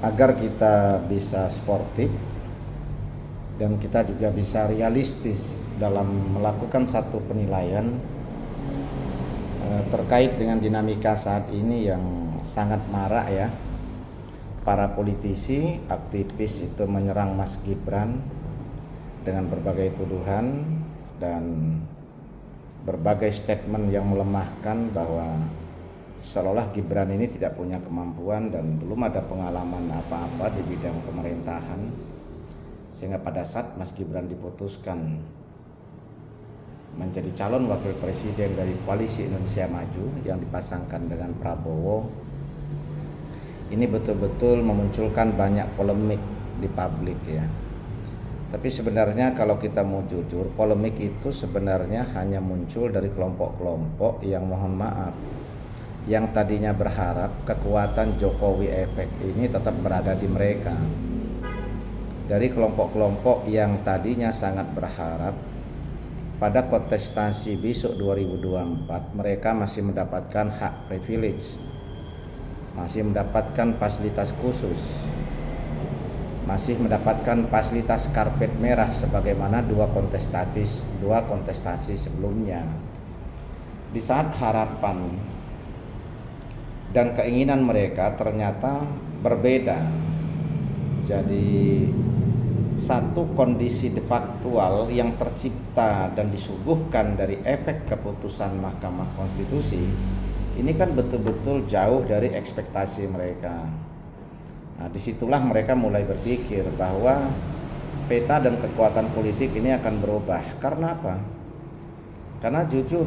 agar kita bisa sportif dan kita juga bisa realistis dalam melakukan satu penilaian terkait dengan dinamika saat ini yang sangat marak ya. Para politisi, aktivis itu menyerang Mas Gibran dengan berbagai tuduhan dan berbagai statement yang melemahkan bahwa seolah Gibran ini tidak punya kemampuan dan belum ada pengalaman apa-apa di bidang pemerintahan, sehingga pada saat Mas Gibran diputuskan menjadi calon wakil presiden dari koalisi Indonesia Maju yang dipasangkan dengan Prabowo, ini betul-betul memunculkan banyak polemik di publik ya. Tapi sebenarnya kalau kita mau jujur, polemik itu sebenarnya hanya muncul dari kelompok-kelompok yang mohon maaf, yang tadinya berharap kekuatan Jokowi efek ini tetap berada di mereka. Dari kelompok-kelompok yang tadinya sangat berharap pada kontestasi besok 2024 mereka masih mendapatkan hak privilege, masih mendapatkan fasilitas khusus, masih mendapatkan fasilitas karpet merah sebagaimana dua kontestasi sebelumnya. Di saat harapan dan keinginan mereka ternyata berbeda. Jadi satu kondisi de factual yang tercipta dan disuguhkan dari efek keputusan Mahkamah Konstitusi ini kan betul-betul jauh dari ekspektasi mereka. Nah, disitulah mereka mulai berpikir bahwa peta dan kekuatan politik ini akan berubah. Karena apa? Karena jujur,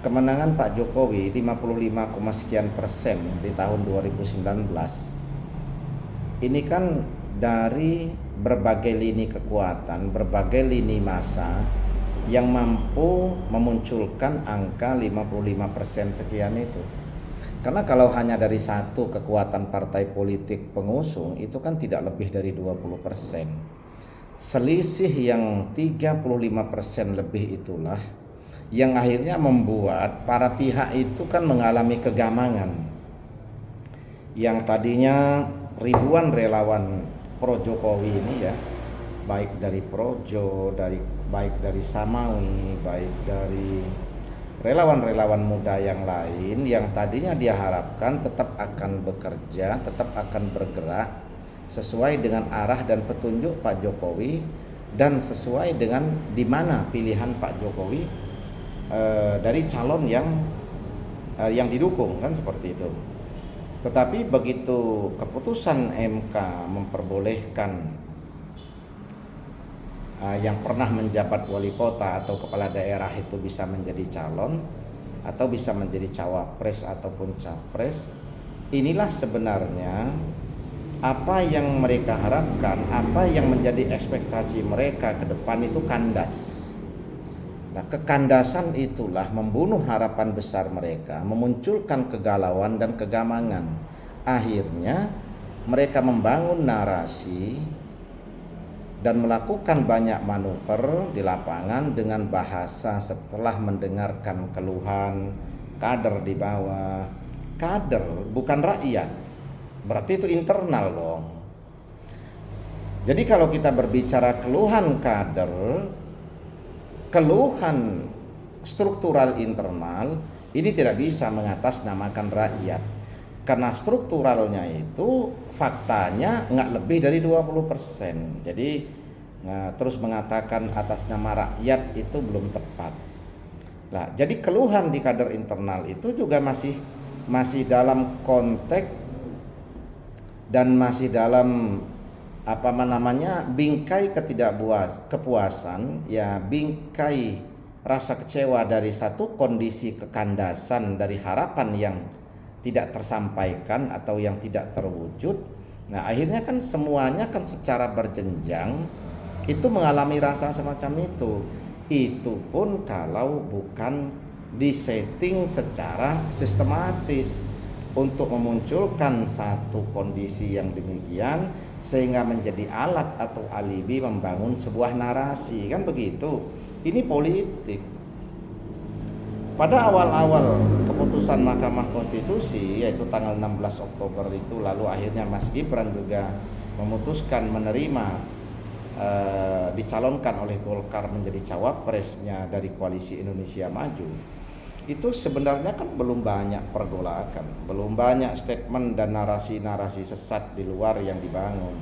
kemenangan Pak Jokowi 55,sekian% di tahun 2019 ini kan dari berbagai lini kekuatan, berbagai lini massa yang mampu memunculkan angka 55% sekian itu. Karena kalau hanya dari satu kekuatan partai politik pengusung itu kan tidak lebih dari 20%. Selisih yang 35% lebih itulah yang akhirnya membuat para pihak itu kan mengalami kegamangan. Yang tadinya ribuan relawan pro Jokowi ini ya, baik dari Projo, baik dari Samawi, baik dari relawan-relawan muda yang lain yang tadinya dia harapkan tetap akan bekerja, tetap akan bergerak sesuai dengan arah dan petunjuk Pak Jokowi dan sesuai dengan di mana pilihan Pak Jokowi dari calon yang didukung kan seperti itu. Tetapi begitu keputusan MK memperbolehkan yang pernah menjabat wali kota atau kepala daerah itu bisa menjadi calon atau bisa menjadi cawapres ataupun capres, inilah sebenarnya apa yang mereka harapkan, apa yang menjadi ekspektasi mereka ke depan itu kandas. Nah, kekandasan itulah membunuh harapan besar mereka, memunculkan kegalauan dan kegamangan. Akhirnya mereka membangun narasi dan melakukan banyak manuver di lapangan dengan bahasa setelah mendengarkan keluhan kader di bawah. Kader bukan rakyat, berarti itu internal dong. Jadi kalau kita berbicara keluhan kader, keluhan struktural internal ini tidak bisa mengatasnamakan rakyat, karena strukturalnya itu faktanya nggak lebih dari 20%. Jadi terus mengatakan atas nama rakyat itu belum tepat. Nah, jadi keluhan di kader internal itu juga masih dalam konteks dan masih dalam bingkai kepuasan ya, bingkai rasa kecewa dari satu kondisi kekandasan dari harapan yang tidak tersampaikan atau yang tidak terwujud. Nah, akhirnya kan semuanya kan secara berjenjang itu mengalami rasa semacam itu. Itu pun kalau bukan disetting secara sistematis untuk memunculkan satu kondisi yang demikian sehingga menjadi alat atau alibi membangun sebuah narasi, kan begitu. Ini politik. Pada awal-awal keputusan Mahkamah Konstitusi yaitu tanggal 16 Oktober itu, lalu akhirnya Mas Gibran juga memutuskan menerima dicalonkan oleh Golkar menjadi cawapresnya dari Koalisi Indonesia Maju. Itu sebenarnya kan belum banyak pergolakan, belum banyak statement dan narasi-narasi sesat di luar yang dibangun.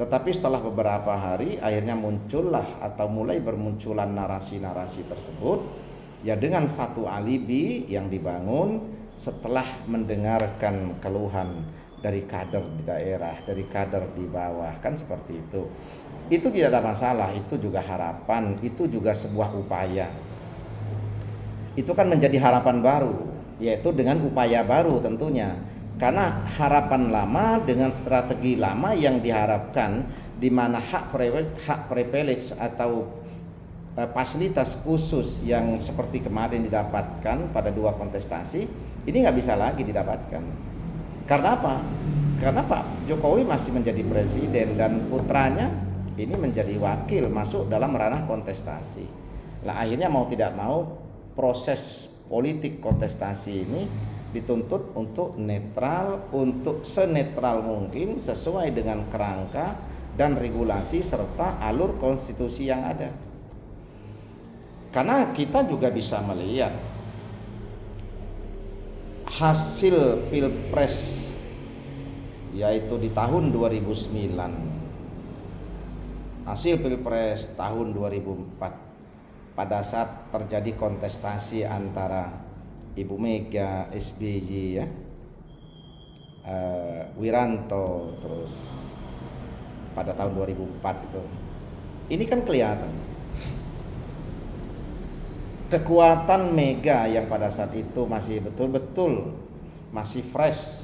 Tetapi setelah beberapa hari akhirnya muncullah atau mulai bermunculan narasi-narasi tersebut, ya dengan satu alibi yang dibangun setelah mendengarkan keluhan dari kader di daerah, dari kader di bawah, kan seperti itu. Itu tidak ada masalah, itu juga harapan, itu juga sebuah upaya. Itu kan menjadi harapan baru, yaitu dengan upaya baru tentunya. Karena harapan lama dengan strategi lama yang diharapkan, di mana hak privilege atau fasilitas khusus yang seperti kemarin didapatkan pada 2 kontestasi, ini nggak bisa lagi didapatkan. Karena apa? Karena Pak Jokowi masih menjadi presiden dan putranya ini menjadi wakil masuk dalam ranah kontestasi. Nah akhirnya mau tidak mau proses politik kontestasi ini dituntut untuk netral, untuk senetral mungkin sesuai dengan kerangka dan regulasi serta alur konstitusi yang ada. Karena kita juga bisa melihat hasil Pilpres yaitu di tahun 2009, hasil Pilpres tahun 2004 pada saat terjadi kontestasi antara Ibu Mega, SBY ya, Wiranto, terus pada tahun 2004 itu. Ini kan kelihatan kekuatan Mega yang pada saat itu masih betul-betul masih fresh,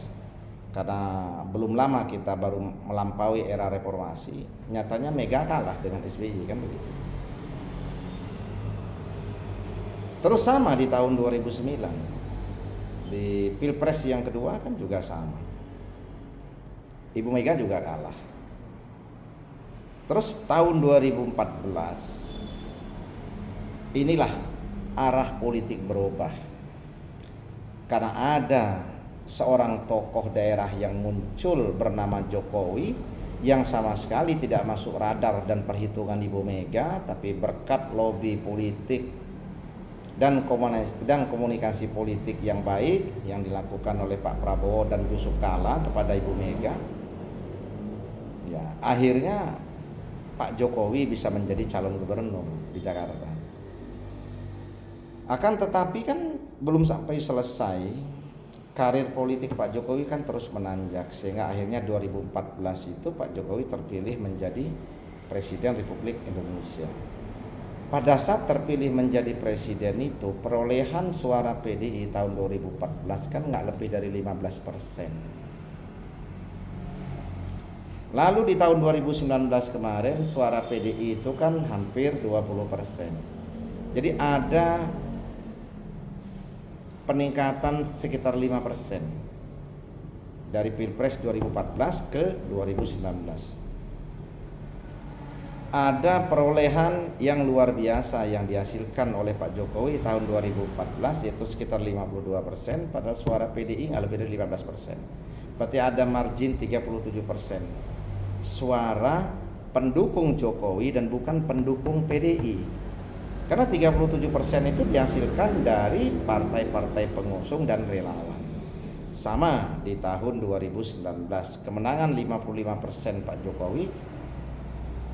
karena belum lama kita baru melampaui era reformasi. Nyatanya Mega kalah dengan SBY kan begitu. Terus sama di tahun 2009 di Pilpres yang kedua kan juga sama, Ibu Mega juga kalah. Terus tahun 2014 inilah arah politik berubah karena ada seorang tokoh daerah yang muncul bernama Jokowi yang sama sekali tidak masuk radar dan perhitungan Ibu Mega, tapi berkat lobby politik dan komunikasi politik yang baik yang dilakukan oleh Pak Prabowo dan Yusuf Kala kepada Ibu Mega, ya akhirnya Pak Jokowi bisa menjadi calon gubernur di Jakarta. Akan tetapi kan belum sampai selesai, karir politik Pak Jokowi kan terus menanjak, sehingga akhirnya 2014 itu Pak Jokowi terpilih menjadi Presiden Republik Indonesia. Pada saat terpilih menjadi presiden itu, perolehan suara PDI tahun 2014 kan nggak lebih dari 15%. Lalu di tahun 2019 kemarin suara PDI itu kan hampir 20%. Jadi ada peningkatan sekitar 5% dari Pilpres 2014 ke 2019. Ada perolehan yang luar biasa yang dihasilkan oleh Pak Jokowi tahun 2014 yaitu sekitar 52%, padahal suara PDI nggak lebih dari 15%. Berarti ada margin 37% suara pendukung Jokowi dan bukan pendukung PDI. Karena 37% itu dihasilkan dari partai-partai pengusung dan relawan. Sama di tahun 2019, kemenangan 55% Pak Jokowi,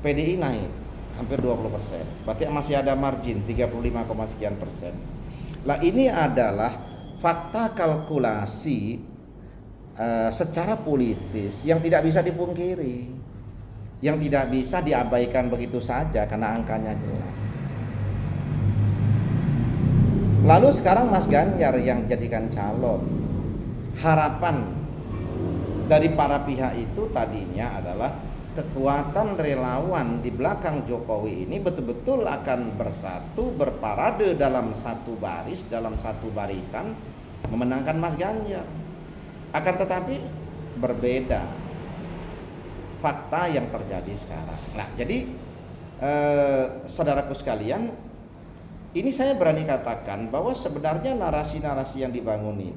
PDI naik hampir 20%. Berarti masih ada margin 35, sekian persen. Lah ini adalah fakta kalkulasi secara politis yang tidak bisa dipungkiri, yang tidak bisa diabaikan begitu saja karena angkanya jelas. Lalu sekarang Mas Ganjar yang jadikan calon, harapan dari para pihak itu tadinya adalah kekuatan relawan di belakang Jokowi ini betul-betul akan bersatu, berparade dalam satu baris, dalam satu barisan memenangkan Mas Ganjar. Akan tetapi berbeda fakta yang terjadi sekarang. Nah, jadi saudaraku sekalian, Ini saya berani katakan bahwa sebenarnya narasi-narasi yang dibangun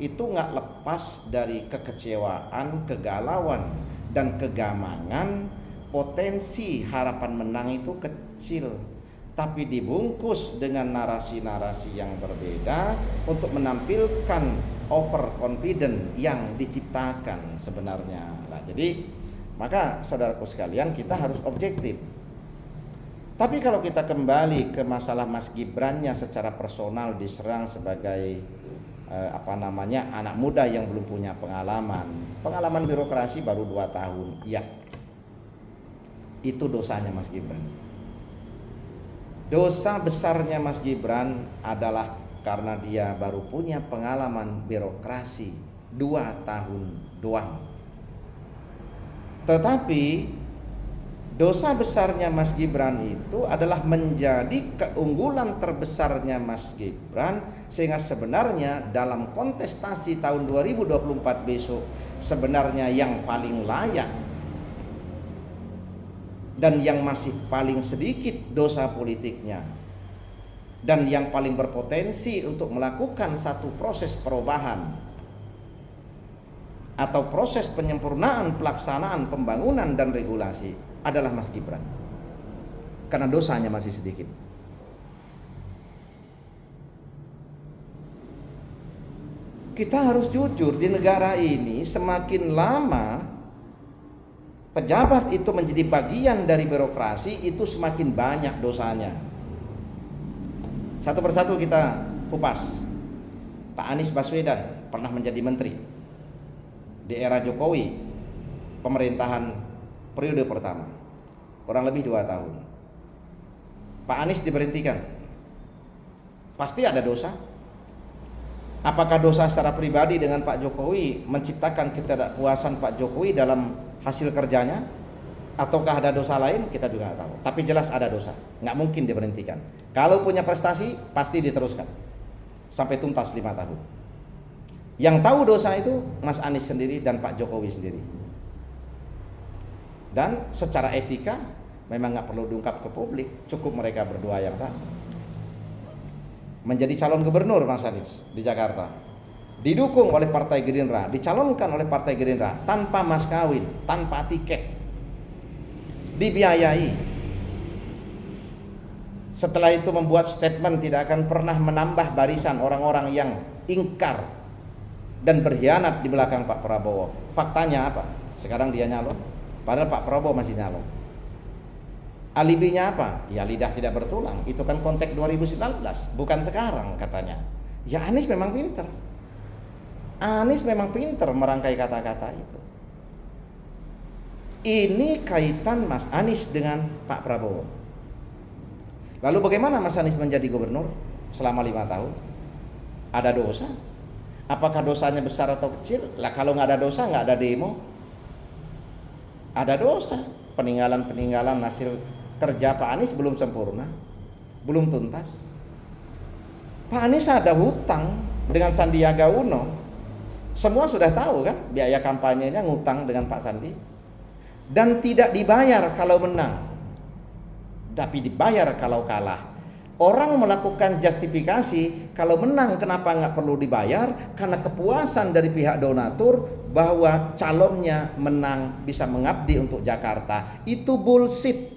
itu nggak lepas dari kekecewaan, kegalauan, dan kegamangan. Potensi harapan menang itu kecil, tapi dibungkus dengan narasi-narasi yang berbeda untuk menampilkan overconfident yang diciptakan sebenarnya. Nah, jadi maka saudaraku sekalian, kita harus objektif. Tapi kalau kita kembali ke masalah Mas Gibran-nya secara personal diserang sebagai anak muda yang belum punya pengalaman birokrasi baru 2 tahun, ya, itu dosanya Mas Gibran. Dosa besarnya Mas Gibran adalah karena dia baru punya pengalaman birokrasi 2 tahun doang. Tetapi dosa besarnya Mas Gibran itu adalah menjadi keunggulan terbesarnya Mas Gibran, sehingga sebenarnya dalam kontestasi tahun 2024 besok sebenarnya yang paling layak dan yang masih paling sedikit dosa politiknya dan yang paling berpotensi untuk melakukan satu proses perubahan atau proses penyempurnaan pelaksanaan pembangunan dan regulasi adalah Mas Gibran, karena dosanya masih sedikit. Kita harus jujur, di negara ini semakin lama pejabat itu menjadi bagian dari birokrasi, itu semakin banyak dosanya. Satu persatu kita kupas. Pak Anies Baswedan pernah menjadi menteri di era Jokowi, pemerintahan periode pertama, kurang lebih 2 tahun. Pak Anies diberhentikan. Pasti ada dosa. Apakah dosa secara pribadi dengan Pak Jokowi menciptakan ketidakpuasan Pak Jokowi dalam hasil kerjanya, ataukah ada dosa lain? Kita juga nggak tahu. Tapi jelas ada dosa, nggak mungkin diberhentikan. Kalau punya prestasi pasti diteruskan sampai tuntas 5 tahun. Yang tahu dosa itu Mas Anies sendiri dan Pak Jokowi sendiri. Dan secara etika memang nggak perlu diungkap ke publik, cukup mereka berdua yang tahu. Menjadi calon gubernur Mas Anies di Jakarta, didukung oleh Partai Gerindra, dicalonkan oleh Partai Gerindra tanpa mas kawin, tanpa tiket, dibiayai. Setelah itu membuat statement tidak akan pernah menambah barisan orang-orang yang ingkar dan berkhianat di belakang Pak Prabowo. Faktanya apa? Sekarang dia nyalon, padahal Pak Prabowo masih nyalon. Alibinya apa? Ya lidah tidak bertulang. Itu kan konteks 2019, bukan sekarang katanya. Ya Anies memang pinter. Anies memang pinter merangkai kata-kata itu. Ini kaitan Mas Anies dengan Pak Prabowo. Lalu bagaimana Mas Anies menjadi gubernur selama 5 tahun? Ada dosa? Apakah dosanya besar atau kecil? Lah kalau nggak ada dosa nggak ada demo. Ada dosa. Peninggalan hasil kerja Pak Anies belum sempurna, belum tuntas. Pak Anies ada hutang dengan Sandiaga Uno. Semua sudah tahu kan, biaya kampanyenya ngutang dengan Pak Sandi. Dan tidak dibayar kalau menang, tapi dibayar kalau kalah. Orang melakukan justifikasi, kalau menang kenapa nggak perlu dibayar? Karena kepuasan dari pihak donatur bahwa calonnya menang bisa mengabdi untuk Jakarta. Itu bullshit.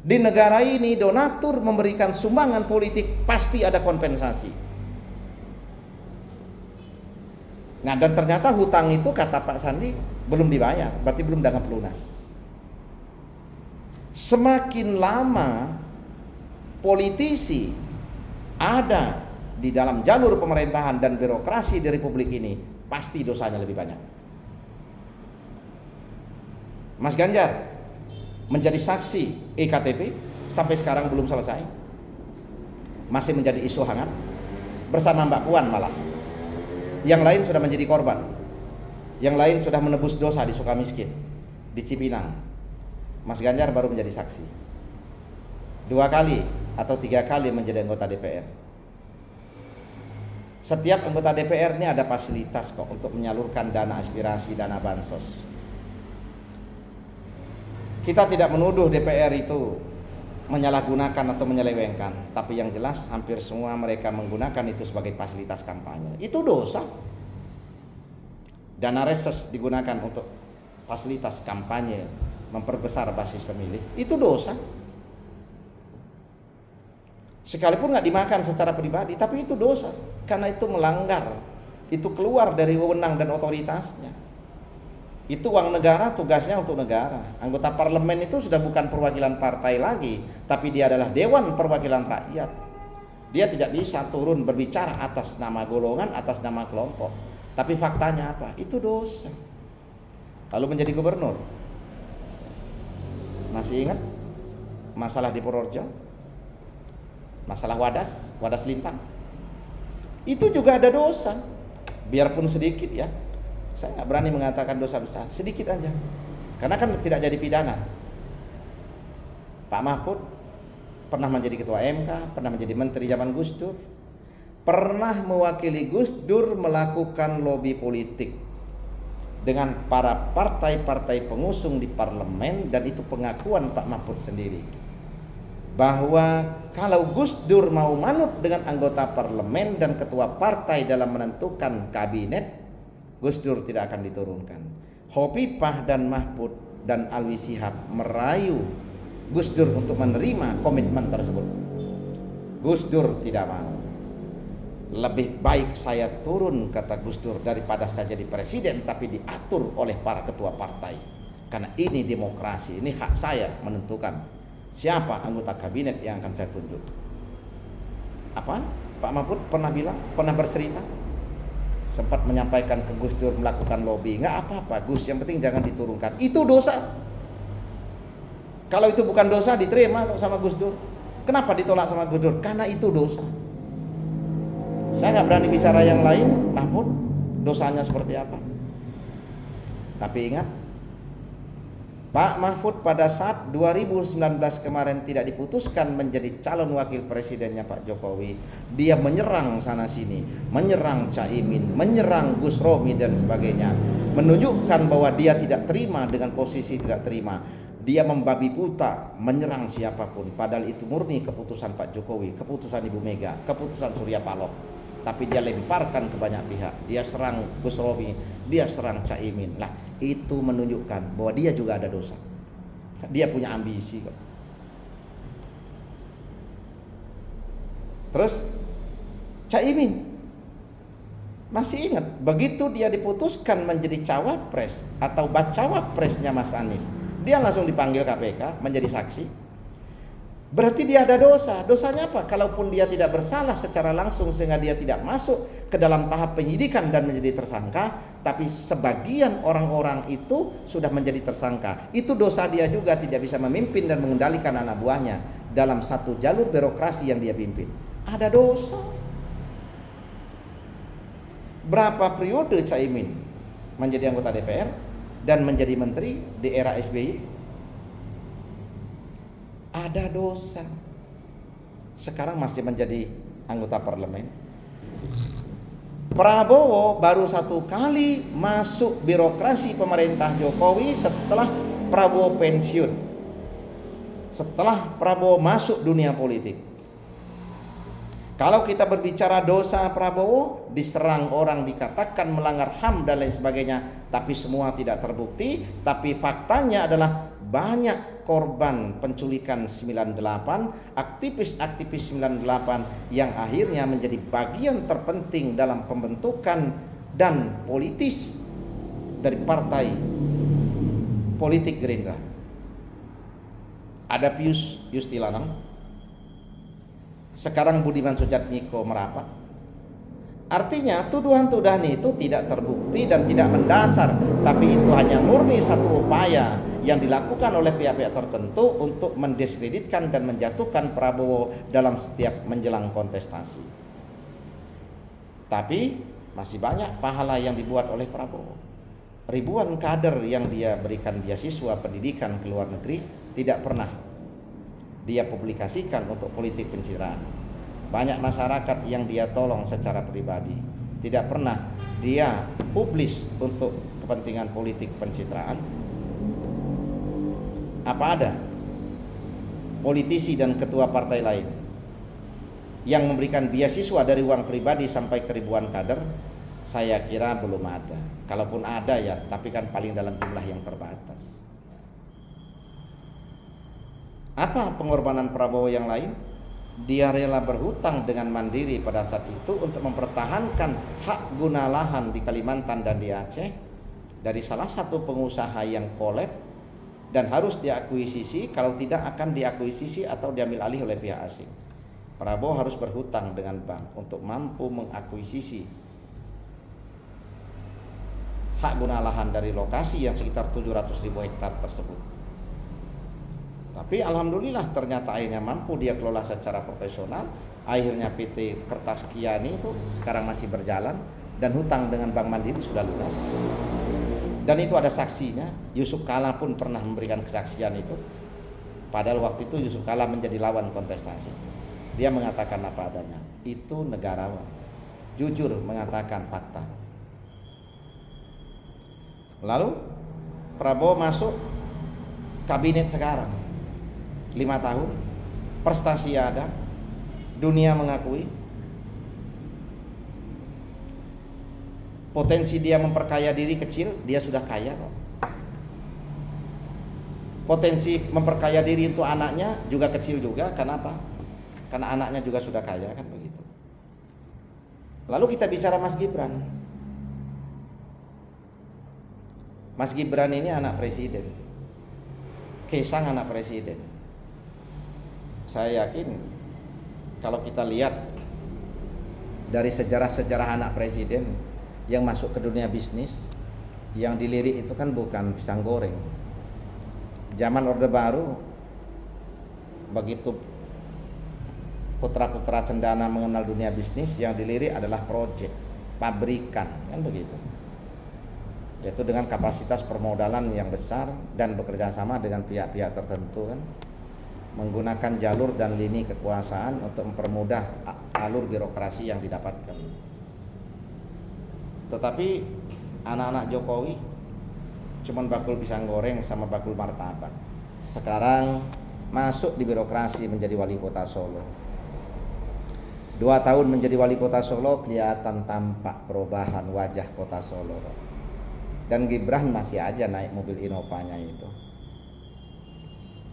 Di negara ini donatur memberikan sumbangan politik pasti ada kompensasi. Nah dan ternyata hutang itu kata Pak Sandi belum dibayar, berarti belum dianggap lunas. Semakin lama politisi ada di dalam jalur pemerintahan dan birokrasi di Republik ini, pasti dosanya lebih banyak. Mas Ganjar menjadi saksi EKTP sampai sekarang belum selesai, masih menjadi isu hangat bersama Mbak Puan malah. Yang lain sudah menjadi korban, yang lain sudah menebus dosa di Sukamiskin, di Cipinang. Mas Ganjar baru menjadi saksi 2 kali atau 3 kali menjadi anggota DPR. Setiap anggota DPR ini ada fasilitas kok untuk menyalurkan dana aspirasi, dana bansos. Kita tidak menuduh DPR itu menyalahgunakan atau menyelewengkan, tapi yang jelas hampir semua mereka menggunakan itu sebagai fasilitas kampanye. Itu dosa. Dana reses digunakan untuk fasilitas kampanye, memperbesar basis pemilih, itu dosa. Sekalipun nggak dimakan secara pribadi, tapi itu dosa, karena itu melanggar, itu keluar dari wewenang dan otoritasnya. Itu uang negara, tugasnya untuk negara. Anggota parlemen itu sudah bukan perwakilan partai lagi, tapi dia adalah dewan perwakilan rakyat. Dia tidak bisa turun berbicara atas nama golongan, atas nama kelompok. Tapi faktanya apa? Itu dosa. Lalu menjadi gubernur. Masih ingat masalah di Purworejo? Masalah Wadas Lintang. Itu juga ada dosa. Biarpun sedikit ya. Saya nggak berani mengatakan dosa besar, sedikit aja. Karena kan tidak jadi pidana. Pak Mahfud pernah menjadi ketua MK, pernah menjadi menteri zaman Gus Dur, pernah mewakili Gus Dur melakukan lobi politik dengan para partai-partai pengusung di parlemen, dan itu pengakuan Pak Mahfud sendiri bahwa kalau Gus Dur mau manut dengan anggota parlemen dan ketua partai dalam menentukan kabinet, Gus Dur tidak akan diturunkan. Hovifah dan Mahfud dan Alwi Shihab merayu Gus Dur untuk menerima komitmen tersebut. Gus Dur tidak mau. Lebih baik saya turun, kata Gus Dur, daripada saya jadi presiden tapi diatur oleh para ketua partai. Karena ini demokrasi, ini hak saya menentukan siapa anggota kabinet yang akan saya tunjuk. Apa? Pak Mahfud pernah bilang, pernah bercerita, sempat menyampaikan ke Gus Dur melakukan lobby. Nggak apa-apa Gus, yang penting jangan diturunkan. Itu dosa. Kalau itu bukan dosa, diterima kok sama Gus Dur. Kenapa ditolak sama Gus Dur? Karena itu dosa. Saya nggak berani bicara yang lain, Mahfud dosanya seperti apa. Tapi ingat, Pak Mahfud pada saat 2019 kemarin tidak diputuskan menjadi calon wakil presidennya Pak Jokowi, dia menyerang sana sini, menyerang Caimin, menyerang Gus Romi dan sebagainya, menunjukkan bahwa dia tidak terima dengan posisi tidak terima. Dia membabi buta menyerang siapapun, padahal itu murni keputusan Pak Jokowi, keputusan Ibu Mega, keputusan Surya Paloh. Tapi dia lemparkan ke banyak pihak. Dia serang Gus Romi, dia serang Caimin. Lah, itu menunjukkan bahwa dia juga ada dosa. Dia punya ambisi kok. Terus Caimin, masih ingat begitu dia diputuskan menjadi cawapres atau bacawapresnya Mas Anies, dia langsung dipanggil KPK menjadi saksi. Berarti dia ada dosa. Dosanya apa? Kalaupun dia tidak bersalah secara langsung sehingga dia tidak masuk ke dalam tahap penyidikan dan menjadi tersangka, tapi sebagian orang-orang itu sudah menjadi tersangka. Itu dosa dia juga, tidak bisa memimpin dan mengendalikan anak buahnya dalam satu jalur birokrasi yang dia pimpin. Ada dosa. Berapa periode Caimin menjadi anggota DPR dan menjadi menteri di era SBY? Ada dosa. Sekarang masih menjadi anggota parlemen. Prabowo baru satu kali masuk birokrasi pemerintah Jokowi setelah Prabowo pensiun, setelah Prabowo masuk dunia politik. Kalau kita berbicara dosa Prabowo, diserang orang, dikatakan melanggar HAM dan lain sebagainya, tapi semua tidak terbukti. Tapi faktanya adalah banyak korban penculikan 98, aktivis-aktivis 98 yang akhirnya menjadi bagian terpenting dalam pembentukan dan politis dari partai politik Gerindra. Ada Pius Yustilanang, sekarang Budiman Sujatmiko merapat. Artinya tuduhan-tuduhan itu tidak terbukti dan tidak mendasar, tapi itu hanya murni satu upaya yang dilakukan oleh pihak-pihak tertentu untuk mendiskreditkan dan menjatuhkan Prabowo dalam setiap menjelang kontestasi. Tapi masih banyak pahala yang dibuat oleh Prabowo. Ribuan kader yang dia berikan beasiswa pendidikan ke luar negeri tidak pernah dia publikasikan untuk politik pencitraan. Banyak masyarakat yang dia tolong secara pribadi, tidak pernah dia publis untuk kepentingan politik pencitraan. Apa ada politisi dan ketua partai lain yang memberikan beasiswa dari uang pribadi sampai ke ribuan kader, saya kira belum ada. Kalaupun ada ya, tapi kan paling dalam jumlah yang terbatas. Apa pengorbanan Prabowo yang lain? Dia rela berhutang dengan mandiri pada saat itu untuk mempertahankan hak guna lahan di Kalimantan dan di Aceh dari salah satu pengusaha yang kolab dan harus diakuisisi, kalau tidak akan diakuisisi atau diambil alih oleh pihak asing. Prabowo harus berhutang dengan bank untuk mampu mengakuisisi hak guna lahan dari lokasi yang sekitar 700.000 hektar tersebut. Tapi alhamdulillah ternyata akhirnya mampu dia kelola secara profesional. Akhirnya PT Kertas Kiani itu sekarang masih berjalan dan hutang dengan Bank Mandiri sudah lunas. Dan itu ada saksinya. Yusuf Kalla pun pernah memberikan kesaksian itu. Padahal waktu itu Yusuf Kalla menjadi lawan kontestasi. Dia mengatakan apa adanya. Itu negarawan, jujur mengatakan fakta. Lalu Prabowo masuk kabinet sekarang 5 tahun, prestasi ada, dunia mengakui, potensi dia memperkaya diri kecil, dia sudah kaya kok. Potensi memperkaya diri itu anaknya juga kecil juga, kenapa? Karena anaknya juga sudah kaya, kan begitu. Lalu kita bicara Mas Gibran. Mas Gibran ini anak presiden, Kaisang anak presiden. Saya yakin kalau kita lihat dari sejarah-sejarah anak presiden yang masuk ke dunia bisnis, yang dilirik itu kan bukan pisang goreng. Zaman Orde Baru, begitu putra-putra cendana mengenal dunia bisnis, yang dilirik adalah proyek, pabrikan, kan begitu. Yaitu dengan kapasitas permodalan yang besar dan bekerja sama dengan pihak-pihak tertentu, kan, menggunakan jalur dan lini kekuasaan untuk mempermudah alur birokrasi yang didapatkan. Tetapi anak-anak Jokowi cuman bakul pisang goreng sama bakul martabak. Sekarang masuk di birokrasi menjadi wali kota Solo. 2 tahun menjadi wali kota Solo, kelihatan tampak perubahan wajah kota Solo. Dan Gibran masih aja naik mobil Innova-nya itu.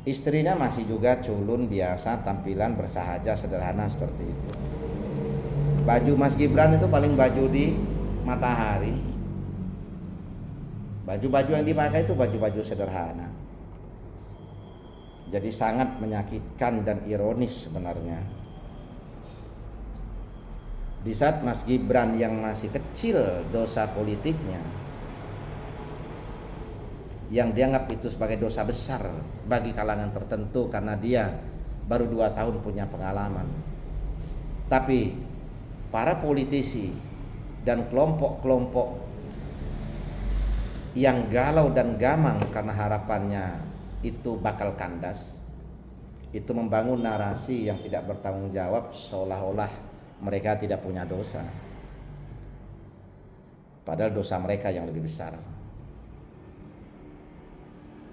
Istrinya masih juga culun biasa, tampilan bersahaja sederhana seperti itu. Baju Mas Gibran itu paling baju di Matahari. Baju-baju yang dipakai itu baju-baju sederhana. Jadi sangat menyakitkan dan ironis sebenarnya. Di saat Mas Gibran yang masih kecil dosa politiknya, yang dianggap itu sebagai dosa besar bagi kalangan tertentu karena dia baru 2 tahun punya pengalaman. Tapi para politisi dan kelompok-kelompok yang galau dan gamang karena harapannya itu bakal kandas, itu membangun narasi yang tidak bertanggung jawab seolah-olah mereka tidak punya dosa. Padahal dosa mereka yang lebih besar.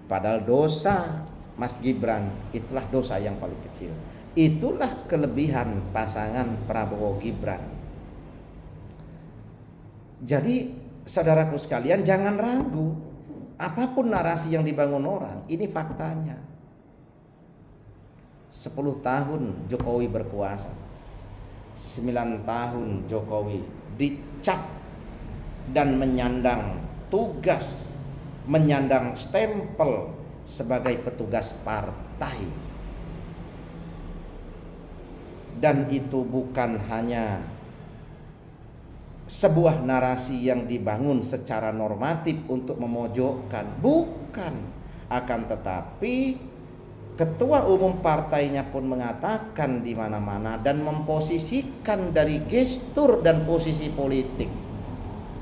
Padahal dosa Mas Gibran itulah dosa yang paling kecil. Itulah kelebihan pasangan Prabowo Gibran. Jadi saudaraku sekalian, jangan ragu. Apapun narasi yang dibangun orang, ini faktanya. 10 tahun Jokowi berkuasa, 9 tahun Jokowi dicap dan menyandang tugas, menyandang stempel sebagai petugas partai. Dan itu bukan hanya sebuah narasi yang dibangun secara normatif untuk memojokkan, bukan. Akan tetapi ketua umum partainya pun mengatakan di mana-mana dan memposisikan dari gestur dan posisi politik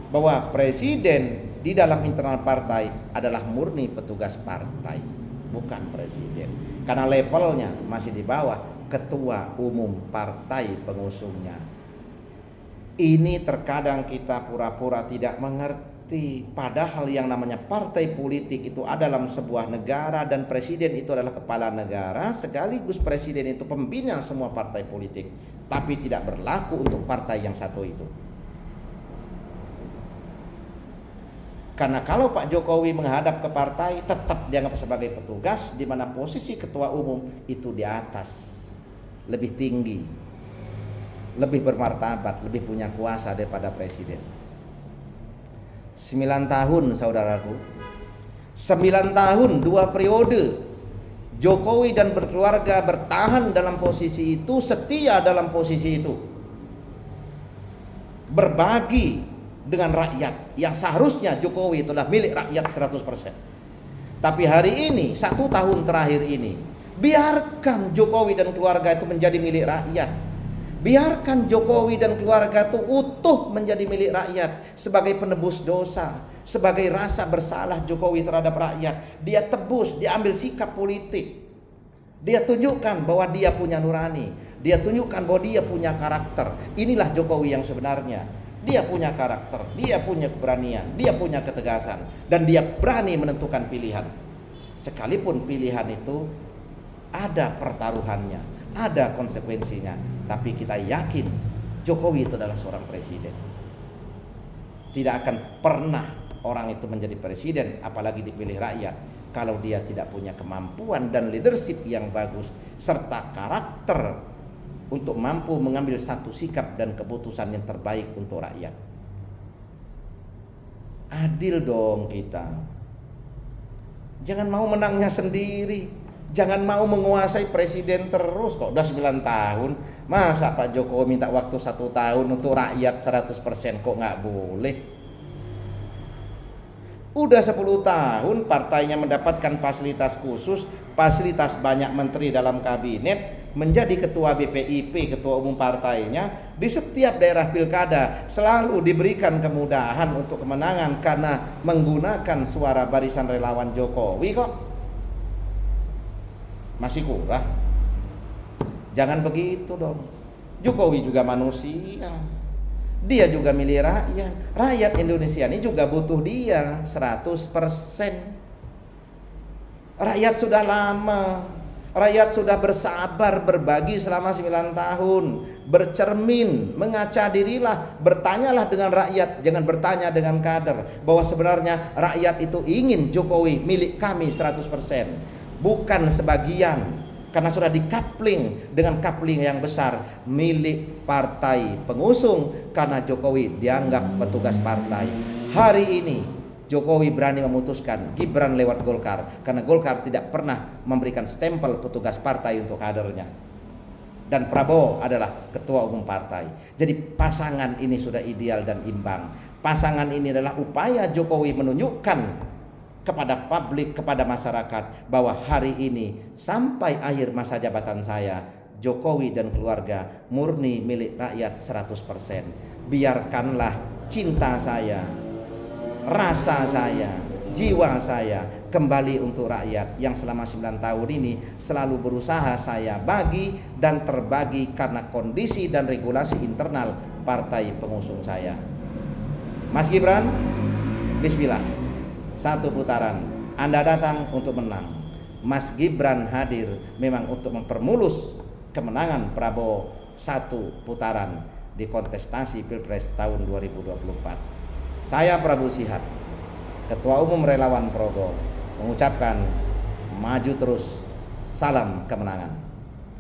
bahwa presiden di dalam internal partai adalah murni petugas partai, bukan presiden. Karena levelnya masih di bawah ketua umum partai pengusungnya. Ini terkadang kita pura-pura tidak mengerti. bukti, padahal yang namanya partai politik itu ada dalam sebuah negara dan presiden itu adalah kepala negara sekaligus presiden itu pembina semua partai politik, tapi tidak berlaku untuk partai yang satu itu. Karena kalau Pak Jokowi menghadap ke partai tetap dianggap sebagai petugas, di mana posisi ketua umum itu di atas, lebih tinggi, lebih bermartabat, lebih punya kuasa daripada presiden. 9 tahun saudaraku, 9 tahun 2 periode Jokowi dan berkeluarga bertahan dalam posisi itu, setia dalam posisi itu, berbagi dengan rakyat yang seharusnya Jokowi itu adalah milik rakyat 100%. Tapi hari ini, 1 tahun terakhir ini, biarkan Jokowi dan keluarga itu menjadi milik rakyat. Biarkan Jokowi dan keluarga itu utuh menjadi milik rakyat sebagai penebus dosa, sebagai rasa bersalah Jokowi terhadap rakyat. Dia tebus, dia ambil sikap politik. Dia tunjukkan bahwa dia punya nurani, dia tunjukkan bahwa dia punya karakter. Inilah Jokowi yang sebenarnya. Dia punya karakter, dia punya keberanian, dia punya ketegasan, dan dia berani menentukan pilihan. Sekalipun pilihan itu ada pertaruhannya, ada konsekuensinya, tapi kita yakin Jokowi itu adalah seorang presiden. Tidak akan pernah orang itu menjadi presiden, apalagi dipilih rakyat, kalau dia tidak punya kemampuan dan leadership yang bagus serta karakter untuk mampu mengambil satu sikap dan keputusan yang terbaik untuk rakyat. Adil dong kita. Jangan mau menangnya sendiri. Jangan mau menguasai presiden terus. Kok udah 9 tahun, masa Pak Jokowi minta waktu 1 tahun untuk rakyat 100%, kok nggak boleh? Udah 10 tahun partainya mendapatkan fasilitas khusus, fasilitas banyak menteri dalam kabinet, menjadi ketua BPIP, ketua umum partainya, di setiap daerah pilkada selalu diberikan kemudahan untuk kemenangan karena menggunakan suara barisan relawan Jokowi. Kok masih kurang? Jangan begitu dong. Jokowi juga manusia, dia juga milik rakyat. Rakyat Indonesia ini juga butuh dia 100%. Rakyat sudah lama, rakyat sudah bersabar berbagi selama 9 tahun. Bercermin, mengaca dirilah, bertanyalah dengan rakyat, jangan bertanya dengan kader, bahwa sebenarnya rakyat itu ingin Jokowi milik kami 100%, bukan sebagian, karena sudah dikapling dengan kapling yang besar milik partai pengusung, karena Jokowi dianggap petugas partai. Hari ini Jokowi berani memutuskan Gibran lewat Golkar, karena Golkar tidak pernah memberikan stempel petugas partai untuk kadernya. Dan Prabowo adalah ketua umum partai. Jadi pasangan ini sudah ideal dan imbang. Pasangan ini adalah upaya Jokowi menunjukkan kepada publik, kepada masyarakat, bahwa hari ini sampai akhir masa jabatan saya, Jokowi dan keluarga murni milik rakyat 100%. Biarkanlah cinta saya, rasa saya, jiwa saya kembali untuk rakyat yang selama 9 tahun ini selalu berusaha saya bagi dan terbagi karena kondisi dan regulasi internal partai pengusung saya. Mas Gibran, bismillah, 1 putaran Anda datang untuk menang. Mas Gibran hadir memang untuk mempermulus kemenangan Prabowo 1 putaran di kontestasi Pilpres tahun 2024. Saya Prabu Shihab, Ketua Umum Relawan Progo, mengucapkan maju terus, salam kemenangan.